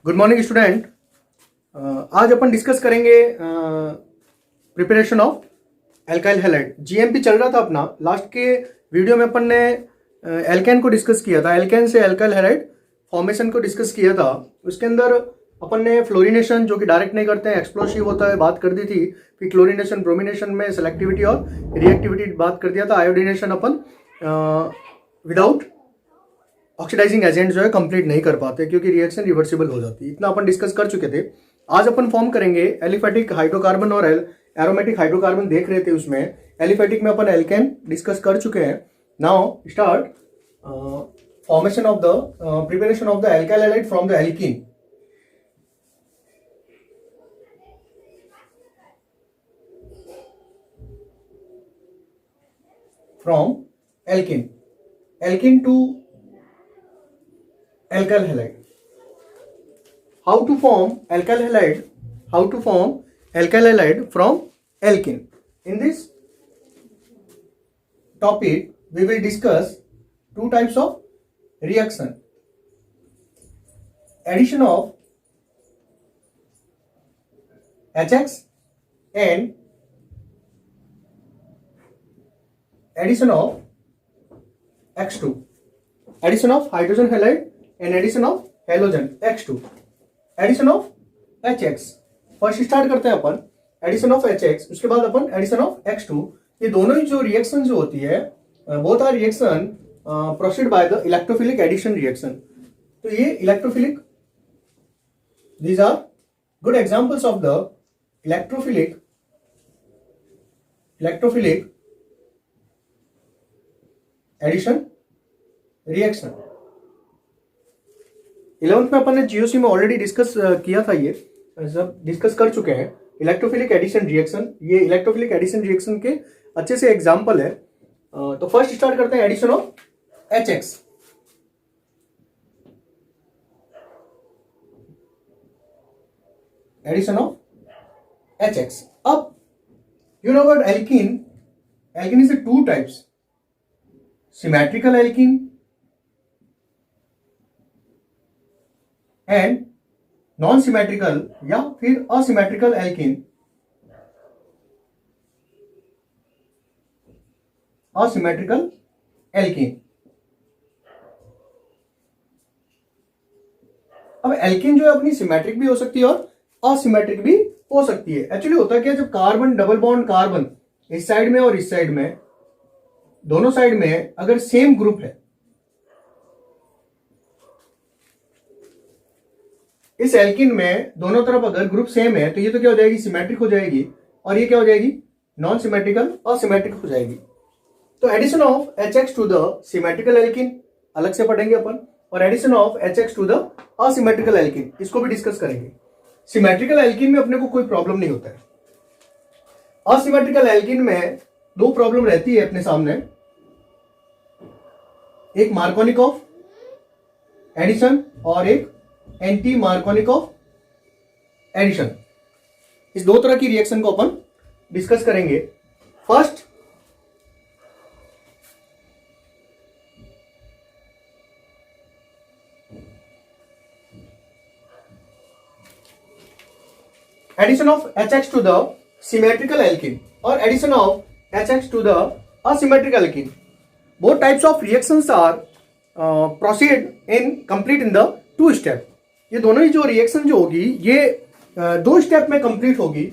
Good morning student. आज अपन discuss करेंगे preparation of alkyl halide. GMP चल रहा था अपना। लास्ट के वीडियो में अपन ने एल्केन को डिस्कस किया था, एल्केन से एल्काइल हैलाइड फॉर्मेशन को डिस्कस किया था। उसके अंदर अपन ने फ्लोरिनेशन जो कि डायरेक्ट नहीं करते हैं, एक्सप्लोसिव होता है, बात कर दी थी। फिर क्लोरिनेशन, ब्रोमिनेशन में सेलेक्टिविटी और रिएक्टिविटी बात कर दिया था। आयोडीनेशन अपन विदाउट ऑक्सीडाइजिंग एजेंट जो है कंप्लीट नहीं कर पाते क्योंकि रिएक्शन रिवर्सिबल हो जाती है। इतना अपन डिस्कस कर चुके थे। आज अपन फॉर्म करेंगे एलिफेटिक हाइड्रोकार्बन और एरोमेटिक हाइड्रोकार्बन देख रहे थे। उसमें एलिफेटिक में अपन एल्केन डिस्कस कर चुके हैं। Now start formation of the preparation of the alkyl halide from the alkene. From alkene to alkyl halide. How to form alkyl halide? How to form alkyl halide from alkene? In this topic, we will discuss two types of reaction: addition of HX and addition of X2. Addition of hydrogen halide and addition of halogen X2. Addition of HX. First start करते हैं अपन addition of HX, उसके बाद अपन addition of X2। ये दोनों ही जो reaction जो होती है both are reaction proceed by the electrophilic addition reaction. तो ये electrophilic, these are good examples of the electrophilic addition reaction. 11th में अपन ने जीओसी में ऑलरेडी डिस्कस किया था, ये सब डिस्कस कर चुके हैं। इलेक्ट्रोफिलिक एडिशन रिएक्शन, ये इलेक्ट्रोफिलिक एडिशन रिएक्शन के अच्छे से एग्जांपल है। तो फर्स्ट स्टार्ट करते हैं addition of HX। Addition of HX। अब you know what alkene is a two types, symmetrical alkene and non symmetrical या फिर असिमेट्रिकल एल्कीन। Asymmetrical alkene. अब एल्कीन जो है अपनी सिमेट्रिक भी हो सकती है और असिमेट्रिक भी हो सकती है। एक्चुअली होता क्या है, जब कार्बन डबल बॉन्ड कार्बन इस साइड में और इस साइड में, दोनों साइड में अगर सेम ग्रुप है, इस एल्कीन में दोनों तरफ अगर ग्रुप सेम है तो ये तो क्या हो जाएगी, सिमेट्रिक हो जाएगी, और ये क्या हो जाएगी, नॉन सिमेट्रिकल असिमेट्रिक हो जाएगी। तो addition of HX to the symmetrical alkene अलग से पढ़ेंगे अपन, और addition of HX to the asymmetrical alkene इसको भी डिस्कस करेंगे। सिमेट्रिकल एल्कीन में अपने को कोई प्रॉब्लम नहीं होता है। असिमेट्रिकल एल्कीन में दो प्रॉब्लम रहती है अपने सामने, एक मार्कोनिकॉफ एडिशन और एक एंटी मार्कोनिकॉफ एडिशन। इस दो तरह की रिएक्शन को अपन डिस्कस करेंगे। First addition of HX to the symmetrical alkene और addition of HX to the asymmetrical alkene. Both types of reactions are proceed in complete in the two step. ये दोनों ही जो रिएक्शन जो होगी ये दो स्टेप में कंप्लीट होगी।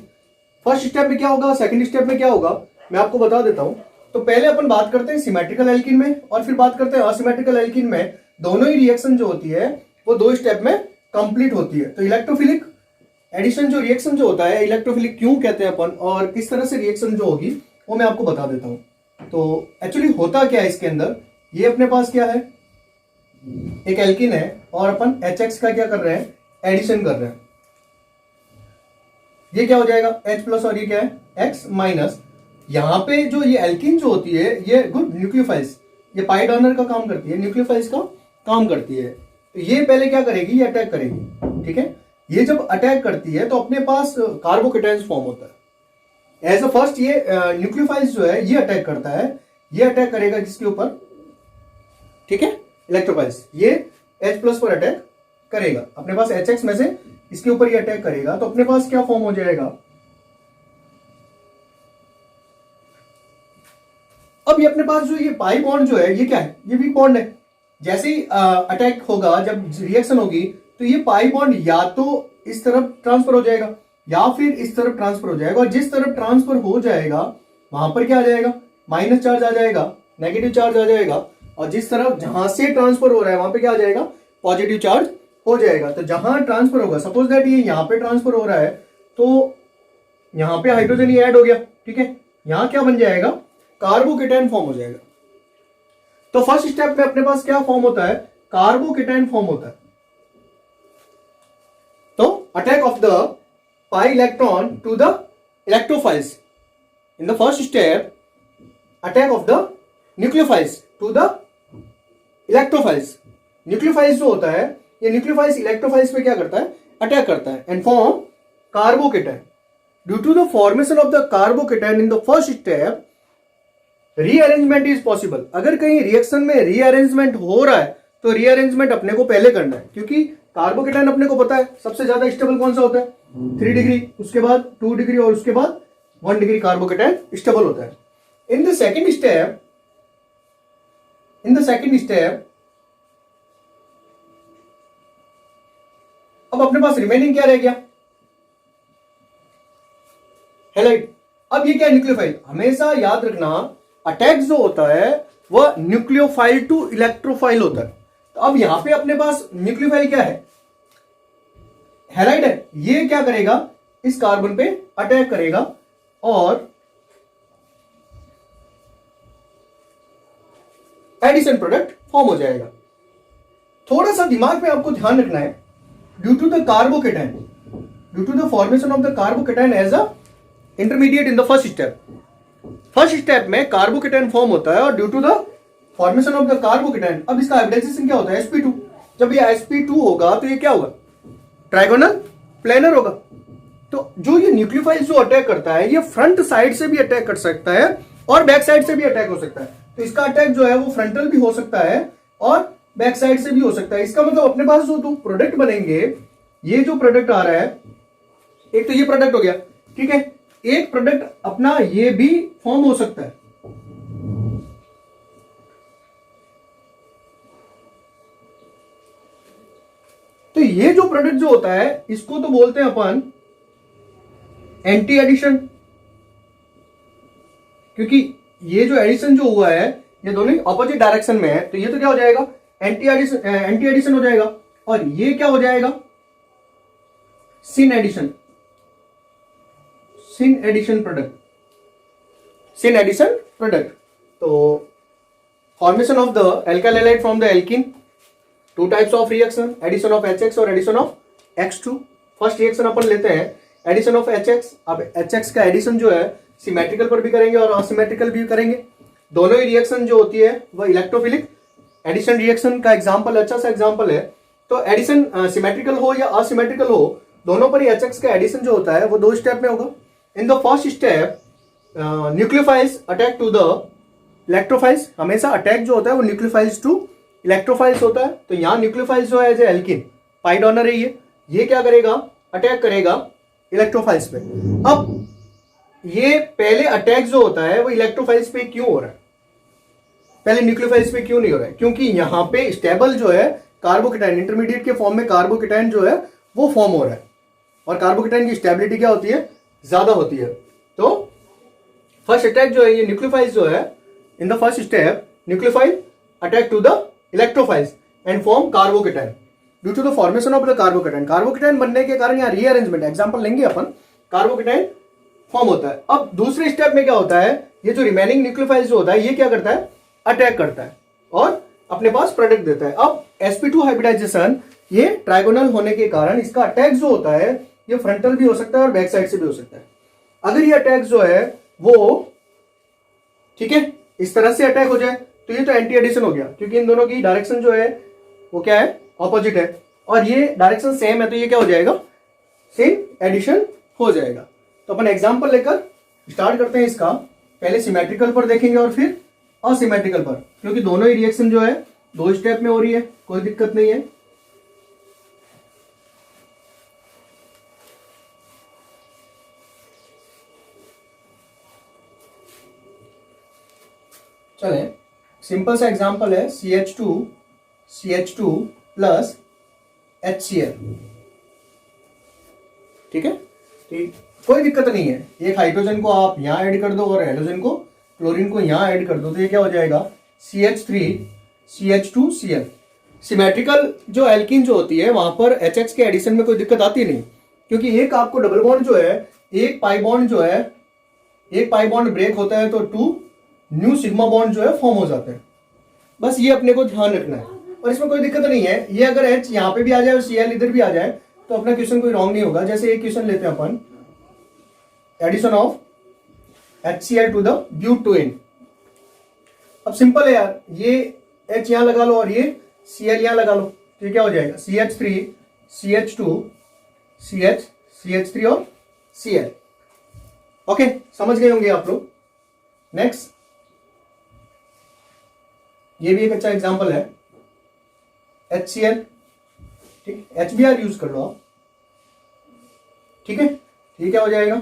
फर्स्ट स्टेप में क्या होगा, सेकंड स्टेप में क्या होगा, मैं आपको बता देता हूं। तो पहले अपन बात करते हैं सिमेट्रिकल एल्कीन में और फिर बात करते हैं असिमेट्रिकल एल्कीन में। दोनों ही रिएक्शन जो होती है वो दो स्टेप में कंप्लीट होती है। तो इलेक्ट्रोफिलिक एडिशन जो रिएक्शन जो होता है, इलेक्ट्रोफिलिक क्यों कहते हैं अपन और किस तरह से रिएक्शन जो होगी वो मैं आपको बता देता हूं। तो एक्चुअली होता क्या है इसके अंदर, ये अपने पास क्या है, एक एल्कीन है और अपन HX का क्या कर रहे हैं, एडिशन कर रहे हैं। ये क्या हो जाएगा, H प्लस और ये क्या है, X माइनस। यहां पे जो ये एल्कीन जो होती है ये गुड न्यूक्लियोफाइल्स, ये पाई डोनर का काम करती है, न्यूक्लियोफाइल्स का काम करती है। तो ये पहले क्या करेगी, ये अटैक करेगी। ठीक है, ये जब अटैक करती है तो अपने पास कार्बोकेटायंस फॉर्म होता है। एज अ फर्स्ट ये न्यूक्लियोफाइल्स जो है ये अटैक करता है, ये अटैक करेगा किसके ऊपर, ठीक है, इलेक्ट्रोफाइल्स, ये H प्लस पर अटैक करेगा, अपने पास HX में से इसके ऊपर ये अटैक करेगा, तो अपने पास क्या फॉर्म हो जाएगा, अब ये अपने पास जो ये पाई बॉन्ड जो है ये क्या है, ये वीक बॉन्ड है। जैसे ही अटैक होगा, जब रिएक्शन होगी, तो ये पाई बॉन्ड या तो इस तरफ ट्रांसफर हो जाएगा या फिर इस तरफ ट्रांसफर हो जाएगा, और जिस तरफ ट्रांसफर हो जाएगा वहां पर क्या आ जाएगा, माइनस चार्ज आ जाएगा, नेगेटिव चार्ज आ जाएगा, और जिस तरफ जहां से ट्रांसफर हो रहा है वहां पे क्या आ जाएगा, पॉजिटिव चार्ज हो जाएगा। तो जहां ट्रांसफर होगा, सपोज दैट ये यहाँ पे ट्रांसफर हो रहा है, तो यहाँ पे हाइड्रोजन ये ऐड हो गया, ठीक है, यहाँ क्या बन जाएगा, कार्बोकेटायन फॉर्म हो जाएगा। तो फर्स्ट स्टेप में अपने पास क्या फॉर्म होता है, कार्बोकेटायन फॉर्म होता है। तो attack of the pi electron to the electrophiles in the first step, attack of the nucleophiles to the electrophiles. Nucleophiles जो होता है, ये न्यूक्लियोफाइल्स इलेक्ट्रोफाइल्स पे क्या करता है, अटैक करता है and form carbocation. Due to the formation of the carbocation in the first step, rearrangement is possible. अगर कहीं रिएक्शन में रीअरेंजमेंट हो रहा है तो रीअरेंजमेंट अपने को पहले करना है, क्योंकि कार्बोकेटायन अपने को पता है सबसे ज्यादा स्टेबल कौन सा होता है, 3 डिग्री, उसके बाद 2 डिग्री और उसके बाद 1 डिग्री कार्बोकेटायन स्टेबल होता है। इन द सेकेंड स्टेप अब अपने पास रिमेनिंग क्या रह गया, हैलाइड। अब ये क्या है, न्यूक्लियोफाइल। हमेशा याद रखना, अटैक जो होता है वह न्यूक्लियोफाइल टू इलेक्ट्रोफाइल होता है। तो अब यहां पे अपने पास न्यूक्लियोफाइल क्या है, हैलाइड है। ये क्या करेगा, इस कार्बन पे अटैक करेगा और एडिशन प्रोडक्ट फॉर्म हो जाएगा। थोड़ा सा दिमाग में आपको ध्यान रखना है, due to the carbocation, due to the formation of the carbocation as a intermediate in the first step में कार्बोकेटायन फॉर्म होता है, और due to the formation of the carbocation, अब इसका हाइब्रिडाइजेशन क्या होता है, sp2। जब ये sp2 होगा तो ये क्या होगा, ट्राइगोनल प्लेनर होगा। तो जो ये न्यूक्लियोफाइल जो अटैक करता है, ये फ्रंट साइड से भी अटैक कर सकता है और बैक साइड से भी अटैक हो सकता है। तो इसका अटैक जो है वो फ्रंटल भी हो सकता है और बैक साइड से भी हो सकता है। इसका मतलब अपने पास जो प्रोडक्ट बनेंगे, ये जो प्रोडक्ट आ रहा है, एक तो ये प्रोडक्ट हो गया, ठीक है, एक प्रोडक्ट अपना ये भी फॉर्म हो सकता है। तो ये जो प्रोडक्ट जो होता है, इसको तो बोलते हैं अपन एंटी एडिशन, क्योंकि ये जो एडिशन जो हुआ है ये दोनों ऑपोजिट डायरेक्शन में है, तो ये तो क्या हो जाएगा, एंटी एडिशन हो जाएगा, और ये क्या हो जाएगा, सिन एडिशन प्रोडक्ट। तो formation of the alkyl halide from the alkene, 2 types of reaction, addition of HX और addition of X2। First reaction अपन लेते हैं एडिशन ऑफ HX। अब HX का एडिशन जो है सिमेट्रिकल पर भी करेंगे और असिमेट्रिकल भी करेंगे। दोनों ही रिएक्शन जो होती है वह इलेक्ट्रोफिलिक एडिशन रिएक्शन का एग्जांपल, अच्छा सा एग्जांपल है। तो एडिशन सिमेट्रिकल हो या असिमेट्रिकल हो, दोनों पर ही HX का एडिशन जो होता है वो 2 स्टेप में होगा। In the first step nucleophiles attack to the electrophiles. हमेशा अटैक जो होता है वो न्यूक्लियोफाइल्स टू इलेक्ट्रोफाइल्स होता है। तो यहाँ न्यूक्लियोफाइल्स जो है एज एल्किन, पाई डोनर है ये क्या करेगा, अटैक करेगा इलेक्ट्रोफाइल्स पे। अब ये पहले अटैक जो होता है वो इलेक्ट्रोफाइल्स पे क्यों हो रहा है, पहले न्यूक्लियोफाइल्स पे क्यों नहीं हो रहा है, क्योंकि यहाँ पे स्टेबल जो है कार्बोकेटायन, इंटरमीडिएट के फॉर्म में कार्बोकेटायन जो है वो फॉर्म हो रहा है, और कार्बोकेटायन की स्टेबिलिटी क्या होती है, ज्यादा होती है। तो फर्स्ट अटैक जो है ये न्यूक्लियोफाइल्स जो है, in the first step nucleophile attack to the electrophiles and form carbocation due to the formation of the carbocation. Carbocation बनने के कारण यहाँ रीअरेंजमेंट, एग्जांपल लेंगे अपन, कार्बोकेटायन फॉर्म होता है। अब दूसरे स्टेप में क्या होता है, ये जो रिमेनिंग न्यूक्लियोफाइल्स जो होता है ये क्या करता है, अटैक करता है और अपने पास प्रोडक्ट देता है। अब sp2 हाइब्रिडाइजेशन, ये ट्राइगोनल होने के कारण इसका अटैक जो होता है ये फ्रंटल भी हो सकता है और बैक साइड से भी हो सकता है। अगर ये अटैक जो है वो, ठीक है, इस तरह से अटैक हो जाए तो ये तो एंटी एडिशन हो गया, क्योंकि इन दोनों की डायरेक्शन जो है वो क्या है, ऑपोजिट है, और ये डायरेक्शन सेम है, तो ये क्या हो जाएगा, सेम एडिशन हो जाएगा। तो अपन एग्जांपल लेकर स्टार्ट करते हैं इसका। पहले सिमेट्रिकल पर देखेंगे और फिर असिमेट्रिकल पर, क्योंकि दोनों ही रिएक्शन जो है 2 स्टेप में हो रही है, कोई दिक्कत नहीं है। चले सिंपल सा एग्जांपल है CH2 प्लस HCl। ठीक है, ठीक, कोई दिक्कत नहीं है। एक हाइड्रोजन को आप यहां ऐड कर दो और हेलोजन को, क्लोरीन को यहां ऐड कर दो, तो ये क्या हो जाएगा CH3CH2Cl। सिमेट्रिकल जो एल्कीन जो होती है वहां पर HX के एडिशन में कोई दिक्कत आती नहीं, क्योंकि एक आपको डबल बॉन्ड जो है, एक पाई बॉन्ड ब्रेक होता है तो 2 न्यू सिग्मा बॉन्ड जो है फॉर्म हो जाते हैं। बस ये अपने को ध्यान रखना है और इसमें कोई दिक्कत नहीं है। ये अगर H यहाँ पे भी आ जाए और Cl इधर भी आ जाए तो अपना क्वेश्चन कोई रॉन्ग नहीं होगा। जैसे एक क्वेश्चन लेते हैं अपन, addition of HCl to the butane. अब सिंपल है यार, ये H यहां लगा लो और ये Cl यहां लगा लो, तो क्या हो जाएगा CH3 CH2 CH CH3 और Cl। ओके, समझ गए होंगे आप लोग। नेक्स्ट, ये भी एक अच्छा एग्जांपल है HCl। ठीक, HBr यूज कर लो आप। ठीक है, ये क्या हो जाएगा,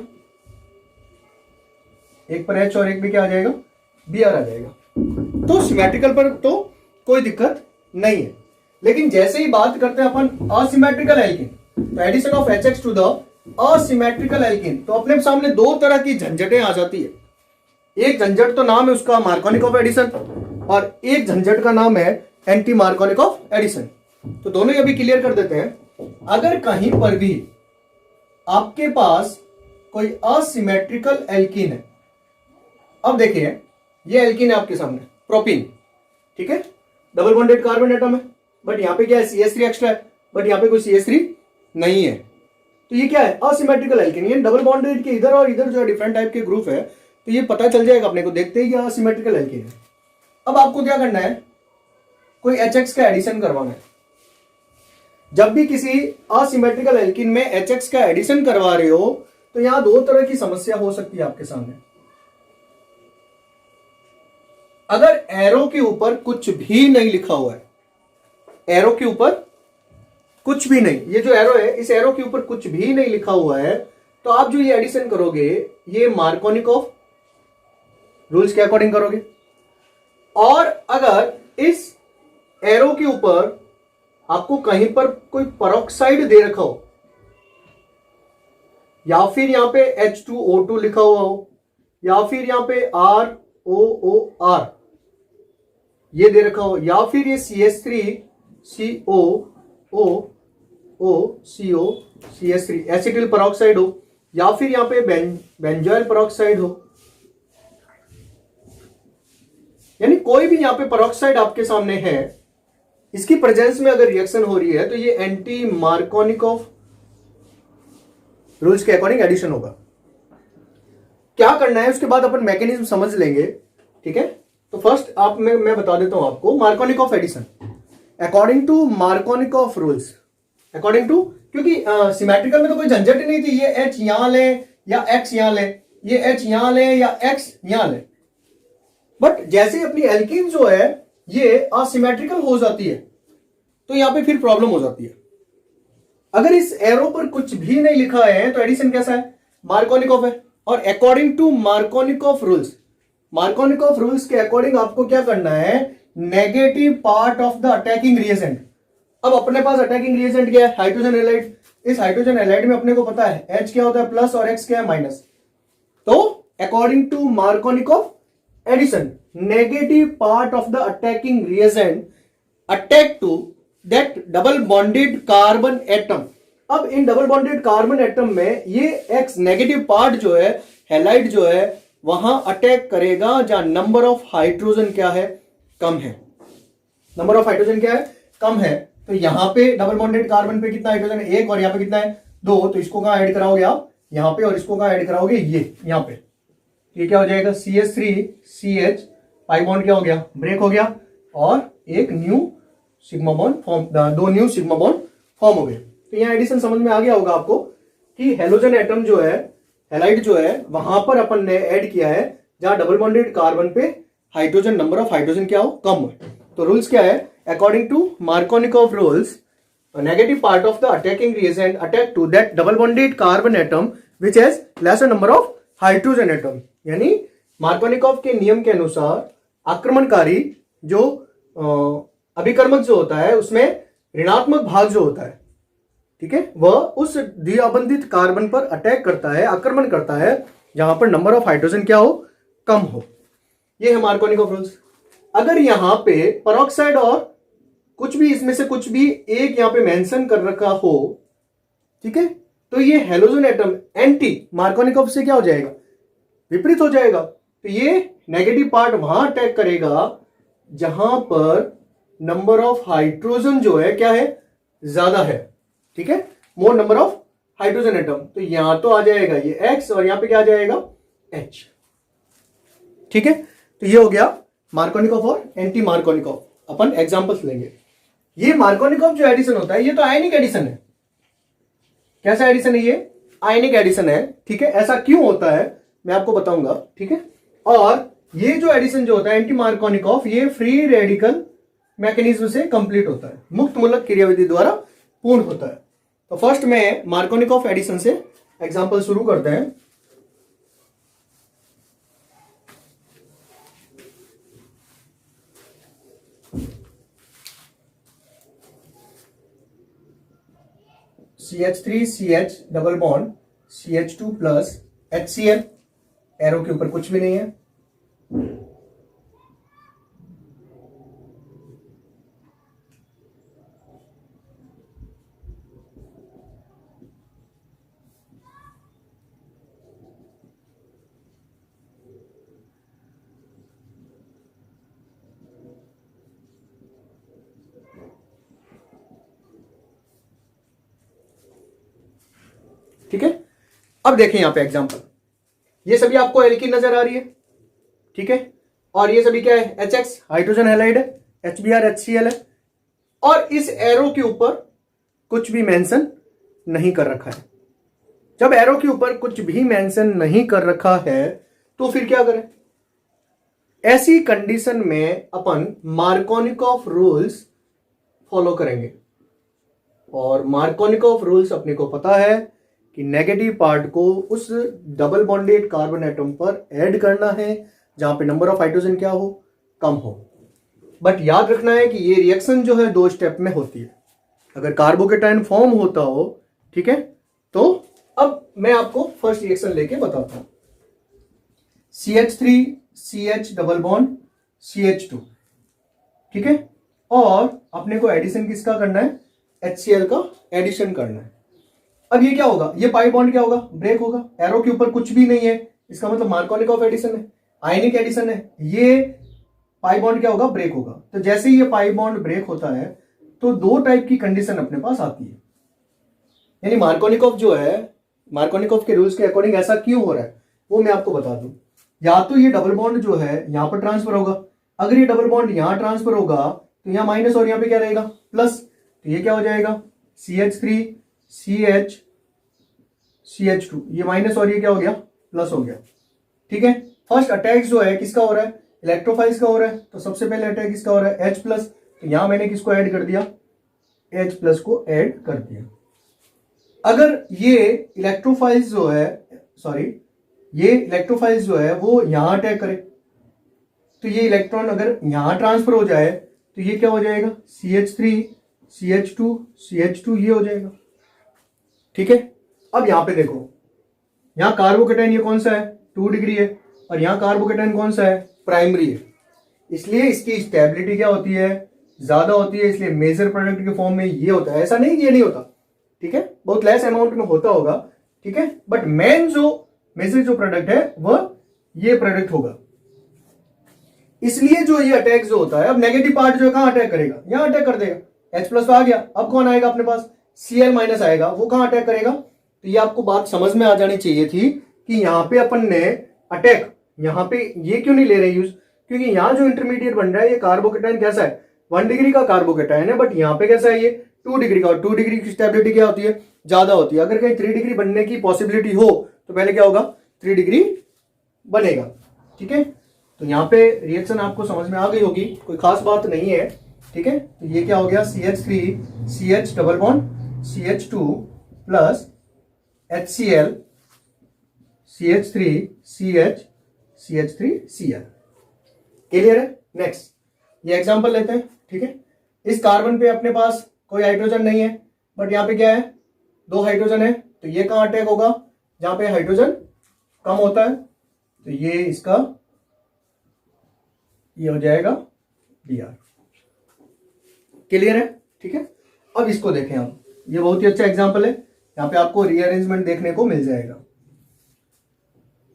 एक पर H और एक भी क्या आ जाएगा, Br आ जाएगा। तो सिमेट्रिकल पर तो कोई दिक्कत नहीं है, लेकिन जैसे ही बात करते हैं अपन असिमेट्रिकल एल्कीन, तो addition of HX to the asymmetrical alkene, तो अपने सामने दो तरह की झंझटें आ जाती है। एक झंझट तो नाम है उसका मार्कोनिक ऑफ एडिशन, और एक झंझट का नाम है एंटी मार्कोनिक ऑफ एडिशन। तो दोनों ही अभी क्लियर कर देते हैं। अगर कहीं पर भी आपके पास कोई असिमेट्रिकल एल्कीन है, अब देखिए ये एल्कीन है आपके सामने, प्रोपीन। ठीक है, डबल बॉन्डेड कार्बन एटम है, बट यहां पे क्या है, CH3 एक्स्ट्रा है, बट यहां पे कोई CH3 नहीं है, तो ये क्या है, असिमेट्रिकल एल्कीन। ये डबल बॉन्डेड के इधर और इधर जो है डिफरेंट टाइप के ग्रुप है, तो ये पता चल जाएगा अपने को देखते ही कि असिमेट्रिकल एल्कीन है। अब आपको क्या करना है, कोई HX का एडिशन करवाना है। जब भी किसी असिमेट्रिकल एल्कीन में HX का एडिशन करवा रहे हो, तो यहां दो तरह की समस्या हो सकती है आपके सामने। अगर एरो के ऊपर कुछ भी नहीं लिखा हुआ है, एरो के ऊपर कुछ भी नहीं, ये जो एरो है इस एरो के ऊपर कुछ भी नहीं लिखा हुआ है, तो आप जो ये एडिशन करोगे ये मार्कोनिक ऑफ रूल्स के अकॉर्डिंग करोगे। और अगर इस एरो के ऊपर आपको कहीं पर कोई पेरोक्साइड दे रखा हो, या फिर यहां पे H2O2 लिखा हुआ हो, या फिर यहां पे ROOR ये दे रखा हो, या फिर ये CH3COOCO एसिटिल पेरोक्साइड हो, या फिर यहां पे बेंजोइल पेरोक्साइड हो, यानी कोई भी यहां पे पेरोक्साइड आपके सामने है, इसकी प्रेजेंस में अगर रिएक्शन हो रही है, तो ये एंटी मार्कोनिक ऑफ रूल्स के अकॉर्डिंग एडिशन होगा। क्या करना है उसके बाद अपन मैकेनिज्म समझ लेंगे। ठीक है, तो फर्स्ट आप मैं बता देता हूं आपको मार्कोनिक of addition according to मार्कोनिक of rules. According to, क्योंकि सिमेट्रिकल में तो कोई झंझट ही नहीं थी, ये H यहां ले या X यहां ले, ये H यहां ले या X यहां ले। बट जैसे अपनी एल्कीन जो है ये असिमेट्रिकल हो जाती है, तो यहां पे फिर प्रॉब्लम हो जाती है। अगर इस एरो पर कुछ भी नहीं लिखा है तो एडिशन कैसा है, मार्कोनिक ऑफ है। और according to मार्कोनिक of rules, Markovnikov rules के अकॉर्डिंग आपको क्या करना है, negative part of the attacking reagent. अब अपने पास अटैकिंग रिएजेंट क्या है, हाइड्रोजन हैलाइड। इस हाइड्रोजन हैलाइड में अपने को पता है H क्या होता है प्लस और X क्या है माइनस। तो according to मार्कोनिक of addition, negative part of the attacking reagent attack to that double bonded carbon atom. अब इन डबल बॉन्डेड कार्बन एटम में ये X नेगेटिव पार्ट जो है, हैलाइड जो है, वहां अटैक करेगा जहां नंबर ऑफ हाइड्रोजन क्या है, कम है। नंबर ऑफ हाइड्रोजन क्या है, कम है। तो यहां पे डबल बॉन्डेड कार्बन पे कितना हाइड्रोजन है, 1, और यहां पे कितना है, 2। तो इसको कहां ऐड कराओगे आप, यहां पे, और इसको कहां ऐड कराओगे, ये यहां पे। ये क्या हो जाएगा, CH3CH, पाई बॉन्ड क्या हो गया, ब्रेक हो गया, और एक new sigma bond form, 2 new sigma bond form हो गए। तो यहाँ एडिशन समझ में आ गया होगा आपको कि हेलोजन एटम जो है, हैलाइड जो है, वहां पर अपन ने ऐड किया है जहां डबल बॉन्डेड कार्बन पे हाइड्रोजन, नंबर ऑफ हाइड्रोजन क्या हो, कम हो। तो रूल्स क्या है, according to मार्कोनिक of rules, negative part of the attacking reagent attack to that double bonded carbon atom which has lesser number of hydrogen atom. यानी मार्कोनिक of के नियम के अनुसार आक्रमणकारी जो अभिकर्मक जो होता है उसमें ऋणात्मक भाग जो होता है, ठीक है, वह उस द्विआबंधित कार्बन पर अटैक करता है, आक्रमण करता है, जहां पर नंबर ऑफ हाइड्रोजन क्या हो, कम हो। ये है मार्कोनिकॉफ रूल्स। अगर यहां पे पेरोक्साइड और कुछ भी इसमें से कुछ भी एक यहां पे मेंशन कर रखा हो, ठीक है, तो ये हेलोजन एटम एंटी मार्कोनिकॉफ से क्या हो जाएगा, विपरीत हो जाएगा। तो ये नेगेटिव पार्ट वहां अटैक करेगा जहां पर नंबर ऑफ हाइड्रोजन जो है क्या है, ज्यादा है, ठीक है, मोर नंबर ऑफ हाइड्रोजन एटम। तो यहां तो आ जाएगा ये X और यहां पे क्या आ जाएगा, H, ठीक है। तो ये हो गया मार्कोनिकॉफ और एंटी मार्कोनिकॉफ। अपन एग्जांपल्स लेंगे। ये मार्कोनिकॉफ जो एडिशन होता है ये तो आयनिक एडिशन है। कैसा एडिशन है ये, आयनिक एडिशन है, ठीक है। ऐसा क्यों होता है मैं आपको बताऊंगा, ठीक है। और ये जो एडिशन जो होता है एंटी मार्कोनिकॉफ, ये फ्री रेडिकल मैकेनिज्म से कंप्लीट होता है, मुक्त मूलक क्रियाविधि द्वारा पूर्ण होता है। तो फर्स्ट में मार्कोनिकॉफ एडिशन से एग्जांपल शुरू करते हैं। CH3CH double bond CH2 plus HCl, arrow के ऊपर कुछ भी नहीं है। ठीक है, अब देखें यहां पे एग्जांपल, ये सभी आपको एल्कीन नजर आ रही है, ठीक है, और ये सभी क्या है, HX हाइड्रोजन हैलाइड है, HBr HCl है, और इस एरो के ऊपर कुछ भी मेंशन नहीं कर रखा है। जब एरो के ऊपर कुछ भी मेंशन नहीं कर रखा है तो फिर क्या करें, ऐसी कंडीशन में अपन मार्कोनिकॉफ रूल्स फॉलो करेंगे। और मार्कोनिकॉफ रूल्स अपने को पता है कि नेगेटिव पार्ट को उस डबल बॉन्डेड कार्बन एटम पर ऐड करना है जहां पे नंबर ऑफ हाइड्रोजन क्या हो, कम हो। बट याद रखना है कि ये रिएक्शन जो है 2 स्टेप में होती है। अगर कार्बोकेटाइन फॉर्म होता हो, ठीक है, तो अब मैं आपको फर्स्ट रिएक्शन लेके बताता हूं। CH3CH डबल बॉन्ड CH2, ठीक है, और अपने को एडिशन किसका करना है, HCl का एडिशन करना है। अब ये क्या होगा, ये पाई बॉन्ड क्या होगा, ब्रेक होगा। एरो के ऊपर कुछ भी नहीं है, इसका मतलब मार्कोनिकॉफ एडिशन है, आयनिक एडिशन है। ये पाई बॉन्ड क्या होगा, ब्रेक होगा। तो जैसे ही ये पाई बॉन्ड ब्रेक होता है तो 2 टाइप की कंडीशन अपने पास आती है। यानी मार्कोनिकॉफ जो है, मार्कोनिकॉफ के रूल्स के अकॉर्डिंग ऐसा क्यों हो रहा है वो मैं आपको बता दूं। या तो ये डबल बॉन्ड जो है यहां पर ट्रांसफर होगा, अगर ये डबल बॉन्ड यहां ट्रांसफर होगा तो यहां माइनस और यहां पे क्या रहेगा, प्लस। तो ये क्या हो जाएगा, CH3CH CH2, ये माइनस और ये क्या हो गया, प्लस हो गया, ठीक है। फर्स्ट अटैक जो है किसका हो रहा है, इलेक्ट्रोफाइल्स का हो रहा है। तो सबसे पहले अटैक किसका हो रहा है, H प्लस। तो यहां मैंने किसको ऐड कर दिया, H प्लस को ऐड कर दिया। अगर ये इलेक्ट्रोफाइल्स जो है, सॉरी, ये इलेक्ट्रोफाइल्स जो है वो यहां अटैक करे तो ये इलेक्ट्रॉन अगर यहां ट्रांसफर हो जाए तो ये क्या हो जाएगा, CH3 CH2 CH2 ये हो जाएगा, ठीक है। अब यहां पे देखो, यहां कार्बोकेटाइन ये कौन सा है, 2 डिग्री है, और यहां कार्बोकेटाइन कौन सा है, प्राइमरी है। इसलिए इसकी स्टेबिलिटी क्या होती है, ज्यादा होती है, इसलिए मेजर प्रोडक्ट के फॉर्म में ये होता है। ऐसा नहीं कि ये नहीं होता, ठीक है, बहुत लेस अमाउंट में होता होगा, ठीक है, बट मेन जो मेजर जो प्रोडक्ट है वह ये प्रोडक्ट होगा। इसलिए जो ये अटैक जो होता है, अब नेगेटिव पार्ट जो है कहां अटैक करेगा, यहां अटैक कर देगा। H प्लस तो आ गया, अब कौन आएगा अपने पास, Cl माइनस आएगा, वो कहां अटैक करेगा। तो ये आपको बात समझ में आ जानी चाहिए थी कि यहां पे अपन ने अटैक, यहां पे ये क्यों नहीं ले रहे यूज, क्योंकि यहां जो इंटरमीडिएट बन रहा है ये कार्बोकेटाइन कैसा है, 1 डिग्री का कार्बोकेटाइन है, बट यहां पे कैसा है, ये 2 डिग्री का। और 2 डिग्री की स्टेबिलिटी क्या होती है, ज्यादा होती है। अगर कहीं 3 डिग्री बनने की पॉसिबिलिटी हो तो पहले क्या होगा, 3 डिग्री बनेगा, ठीक है। तो यहाँ पे रिएक्शन आपको समझ में आ गई होगी, कोई खास बात नहीं है, ठीक है। तो ये क्या हो गया, CH3CH double bond CH2 plus HCl CH3CH CH3Cl। Clear है? नेक्स्ट ये एग्जांपल लेते हैं, ठीक है। इस कार्बन पे अपने पास कोई हाइड्रोजन नहीं है, बट यहाँ पे क्या है, 2 हाइड्रोजन है, तो ये कहाँ अटैक होगा, जहां पे हाइड्रोजन कम होता है, तो ये इसका ये हो जाएगा Br। क्लियर है? ठीक है। अब इसको देखें हम, ये बहुत ही अच्छा एग्जांपल है, यहाँ पे आपको रीअरेंजमेंट देखने को मिल जाएगा।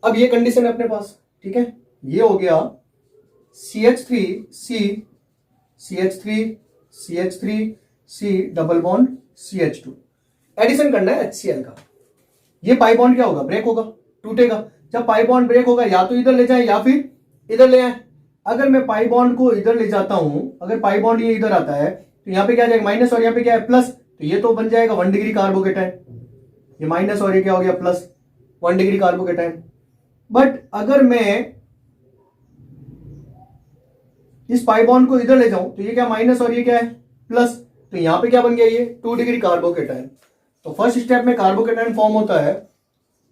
अब ये कंडीशन है अपने पास, ठीक है। ये हो गया CH3C CH3 CH3 C double bond CH2, addition करना है HCl का। ये पाई बॉन्ड क्या होगा, ब्रेक होगा, टूटेगा। जब पाई बॉन्ड ब्रेक होगा या तो इधर ले जाए या फिर इधर ले आए। अगर मैं पाई बॉन्ड को इधर ले जाता हूं, अगर पाई बॉन्ड ये इधर आता है तो यहाँ पे क्या आ जाएगा माइनस, और यहाँ पे क्या है प्लस, तो ये तो बन जाएगा 1 डिग्री कार्बोकेटाइन। ये माइनस और ये क्या हो गया प्लस, 1 डिग्री कार्बोकेटाइन। बट अगर मैं इस पाई बॉन्ड को इधर ले जाऊं तो ये क्या माइनस और ये क्या है प्लस, तो यहां पे क्या बन गया ये 2 डिग्री कार्बोकेटाइन। तो फर्स्ट स्टेप में कार्बोकेटाइन फॉर्म होता है,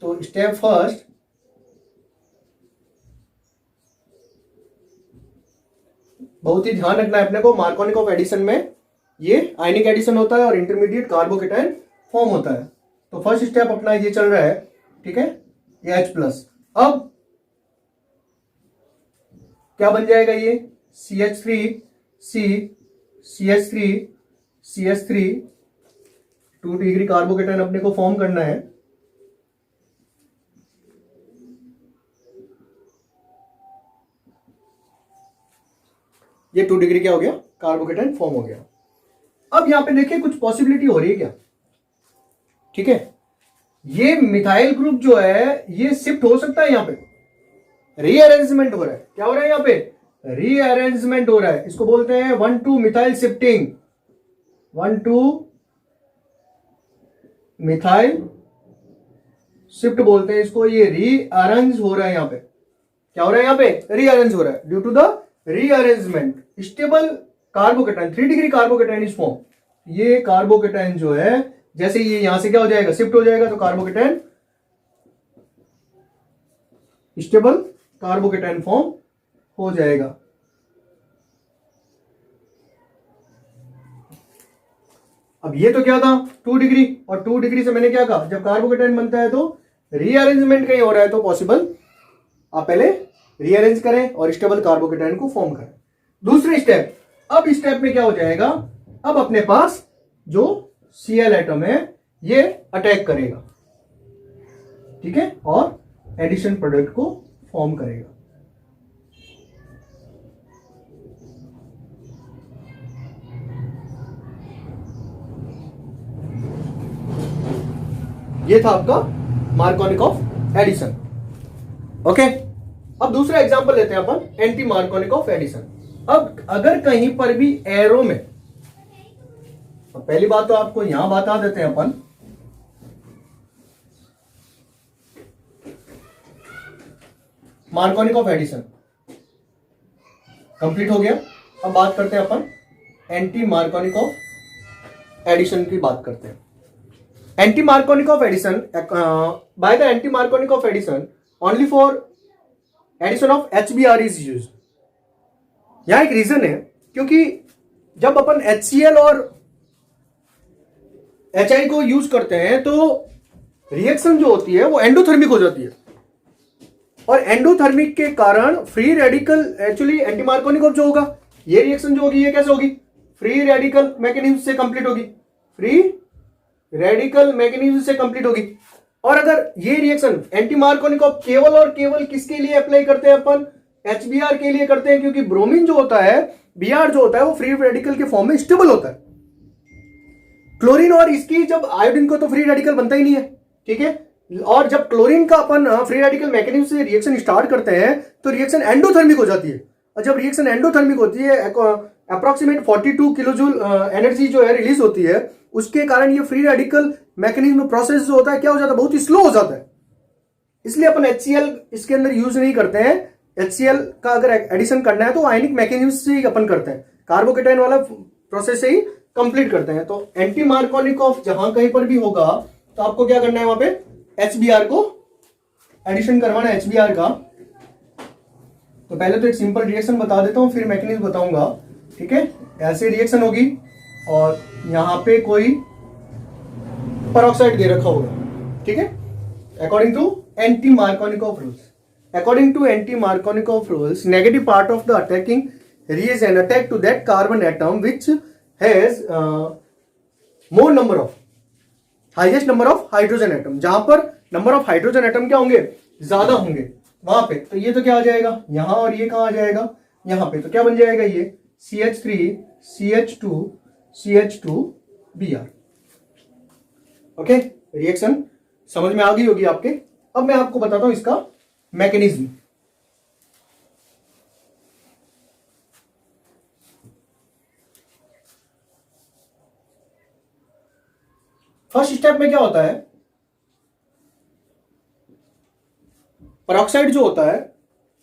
तो स्टेप फर्स्ट बहुत ही ध्यान रखना है अपने को, मार्कोनिक ऑफ एडिशन में ये आयनिक एडिशन होता है और इंटरमीडिएट कार्बोकेटाइन फॉर्म होता है। तो फर्स्ट स्टेप अपना ये चल रहा है, ठीक है, ये H प्लस। अब क्या बन जाएगा ये CH3C CH3 CH3, 2 degree carbocation अपने को फॉर्म करना है। ये 2 डिग्री क्या हो गया, कार्बोकेटाइन फॉर्म हो गया। अब यहां पे देखिए कुछ पॉसिबिलिटी हो रही है क्या, ठीक है। ये मिथाइल ग्रुप जो है ये शिफ्ट हो सकता है, यहां पे रीअरेंजमेंट हो रहा है। क्या हो रहा है यहां पे, रीअरेंजमेंट हो रहा है। इसको बोलते हैं 1,2 मिथाइल शिफ्टिंग, 1,2 मिथाइल शिफ्ट बोलते हैं इसको। ये रीअरेंज हो रहा है यहां पे, क्या हो रहा है यहां पे, रीअरेंज हो रहा है due to the rearrangement. Stable carbocation 3 degree carbocation is form. ये कार्बोकेटाइन जो है जैसे ये यहां से क्या हो जाएगा, शिफ्ट हो जाएगा, तो कार्बोकेटाइन स्टेबल कार्बोकेटाइन फॉर्म हो जाएगा। अब ये तो क्या था 2 डिग्री, और 2 डिग्री से मैंने क्या कहा, जब कार्बोकेटाइन बनता है तो रीअरेंजमेंट कहीं हो रहा है, तो पॉसिबल आप पहले रीअरेंज करें और स्टेबल कार्बोकेटाइन को फॉर्म करें। दूसरे स्टेप, अब स्टेप में क्या हो जाएगा, अब अपने पास जो Cl एटम है ये अटैक करेगा, ठीक है, और एडिशन प्रोडक्ट को फॉर्म करेगा। ये था आपका मार्कोनिक ऑफ एडिशन। ओके, अब दूसरा एग्जांपल लेते हैं अपन, एंटी मार्कोनिक ऑफ एडिशन। अब अगर कहीं पर भी एरो में, तो पहली बात तो आपको यहां बता देते हैं अपन, मार्कोनिक ऑफ एडिशन कंप्लीट हो गया। अब बात करते हैं अपन एंटी मार्कोनिक ऑफ एडिशन की बात करते हैं। Anti मार्कोनिक of addition, by the anti मार्कोनिक of addition only for addition of HBr is use. यहां एक रीजन है, क्योंकि जब अपन HCl और HI को यूज करते हैं तो रिएक्शन जो होती है वो एंडोथर्मिक हो जाती है, और एंडोथर्मिक के कारण free radical, actually anti Markovnikov of जो होगा, ये रिएक्शन जो होगी ये कैसे होगी, फ्री रेडिकल मैकेनिज्म से कंप्लीट होगी, फ्री रेडिकल मैकेनिज्म से कंप्लीट होगी। और अगर ये रिएक्शन एंटी मार्कोनिक ऑफ केवल और केवल किसके लिए अप्लाई करते हैं अपन, HBr के लिए करते हैं, क्योंकि ब्रोमीन जो होता है, Br जो होता है वो फ्री रेडिकल के फॉर्म में स्टेबल होता है। क्लोरीन और इसकी जब आयोडीन को तो फ्री रेडिकल बनता ही नहीं है, ठीक है। और जब क्लोरीन का अपन फ्री रेडिकल मैकेनिज्म से रिएक्शन स्टार्ट करते हैं तो रिएक्शन एंडोथर्मिक हो जाती है, और जब रिएक्शन एंडोथर्मिक होती है अप्रोक्सीमेट 42 किलोजूल एनर्जी जो है रिलीज होती है, उसके कारण ये फ्री रेडिकल मैकेनिज्म प्रोसेस जो होता है क्या हो जाता है, बहुत ही स्लो हो जाता है। इसलिए अपन HCl इसके अंदर यूज नहीं करते हैं। HCl का अगर एडिशन करना है तो आयनिक मैकेनिज्म से ही अपन करते हैं, कार्बोकेटाइन वाला प्रोसेस से ही कंप्लीट करते हैं। तो एंटी मार्कोनिक ऑफ जहां कहीं पर भी होगा तो आपको क्या करना है, वहां पे HBr को एडिशन करवाना है, HBr का। तो पहले तो एक सिंपल रिएक्शन बता देता हूँ, फिर मैकेनिज्म बताऊंगा। ठीक है, ऐसे रिएक्शन होगी और यहाँ पे कोई पेरोक्साइड दे रखा होगा। ठीक है, according to anti Markovnikov rules, according to anti-Markovnikov rules, negative part of the attacking reagent attack to that carbon atom which has more number of highest number of hydrogen atom, जहां पर number of hydrogen atom क्या होंगे, ज्यादा होंगे वहां पे। तो ये तो क्या आ जाएगा यहां, और ये कहां आ जाएगा यहां पे। तो क्या बन जाएगा ये CH3 CH2 CH2 Br। Okay, reaction समझ में आ गई होगी आपके। अब मैं आपको बताता हूं इसका मैकेनिज्म। फर्स्ट स्टेप में क्या होता है, पेरोक्साइड जो होता है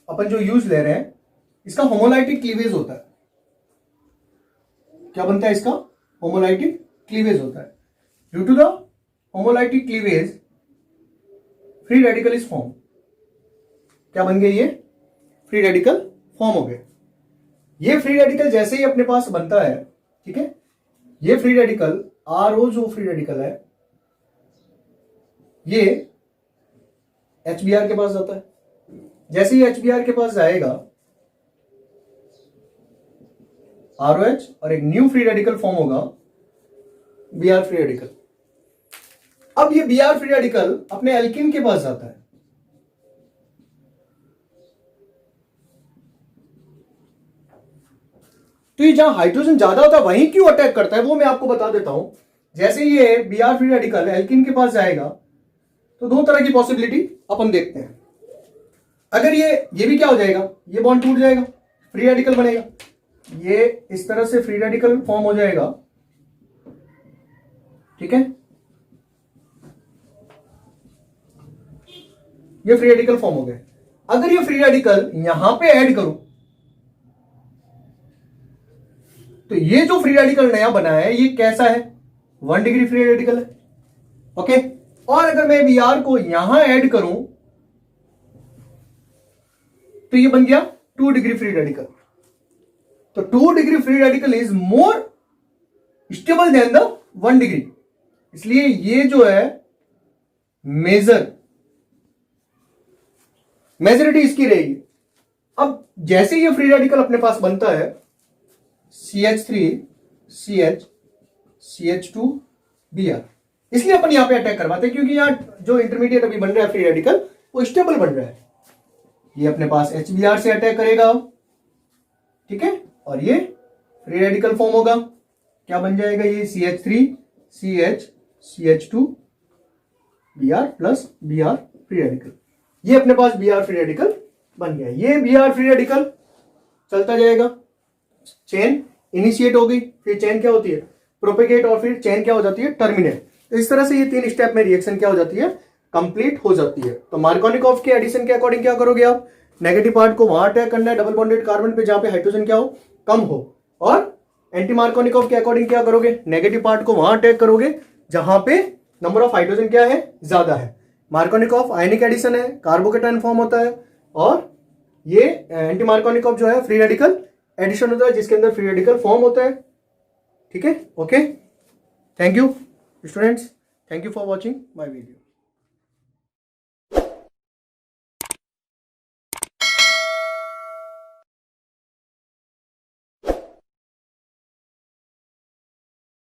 अपन जो यूज ले रहे हैं, इसका होमोलाइटिक क्लीवेज होता है। क्या बनता है इसका, होमोलाइटिक क्लीवेज होता है। Due to the homolytic cleavage free radical is form. क्या बन गए ये, फ्री रेडिकल फॉर्म हो गए। ये फ्री रेडिकल जैसे ही अपने पास बनता है, ठीक है, ये फ्री रेडिकल RO जो फ्री रेडिकल है ये HBr के पास जाता है। जैसे ही HBr के पास जाएगा ROH और एक न्यू फ्री रेडिकल फॉर्म होगा Br फ्री रेडिकल। अब ये Br फ्री रेडिकल अपने एल्किन के पास जाता है। तो ये जहां हाइड्रोजन ज्यादा होता है वहीं क्यों अटैक करता है वो मैं आपको बता देता हूं। जैसे ये Br फ्री रेडिकल एल्किन के पास जाएगा तो दो तरह की पॉसिबिलिटी अपन देखते हैं। अगर ये भी क्या हो जाएगा, ये बॉन्ड टूट जाएगा, फ्री रेडिकल बनेगा, ये इस तरह से फ्री रेडिकल फॉर्म हो जाएगा। ठीक है, ये फ्री रेडिकल फॉर्म हो गए। अगर ये फ्री रेडिकल यहां पे ऐड करूं तो ये जो फ्री रेडिकल नया बना है ये कैसा है, 1 डिग्री फ्री रेडिकल है। ओके, और अगर मैं Br को यहां ऐड करूं तो ये बन गया 2 डिग्री फ्री रेडिकल। तो 2 degree free radical is more stable then the 1 degree, इसलिए ये जो है मेजोरिटी इसकी रहेगी। अब जैसे ये फ्री रेडिकल अपने पास बनता है CH3 CH CH2 Br, इसलिए अपन यहां पे अटैक करवाते हैं क्योंकि यहां जो इंटरमीडिएट अभी बन रहा है फ्री रेडिकल वो स्टेबल बन रहा है। ये अपने पास HBr से अटैक करेगा, ठीक है, और ये फ्री रेडिकल फॉर्म होगा। क्या बन जाएगा ये CH3 CH CH2 Br plus Br free radical. ये अपने पास Br फ्री रेडिकल बन गया। ये Br फ्री रेडिकल चलता जाएगा, चेन इनिशिएट हो गई, फिर चेन क्या होती है प्रोपेगेट, और फिर चेन क्या हो जाती है टर्मिनेट। तो इस तरह से ये 3 स्टेप में रिएक्शन क्या हो जाती है, कंप्लीट हो जाती है। तो मार्कोनिकॉफ के एडिशन के अकॉर्डिंग क्या करोगे आप, नेगेटिव पार्ट को वहां अटैक करना है डबल बॉन्डेड कार्बन पे जहां पे हाइड्रोजन क्या हो कम हो, और एंटी मार्कोनिकॉफ के अकॉर्डिंग क्या करोगे, नेगेटिव पार्ट को वहां अटैक करोगे जहां पे नंबर ऑफ हाइड्रोजन क्या है ज्यादा है। मार्कोनिकॉफ आयनिक एडिशन है, कार्बोकेटायन फॉर्म होता है, और ये एंटी मार्कोनिकॉफ जो है फ्री रेडिकल एडिशन होता है जिसके अंदर फ्री रेडिकल फॉर्म होता है। ठीक है, okay, thank you students, thank you for watching my video.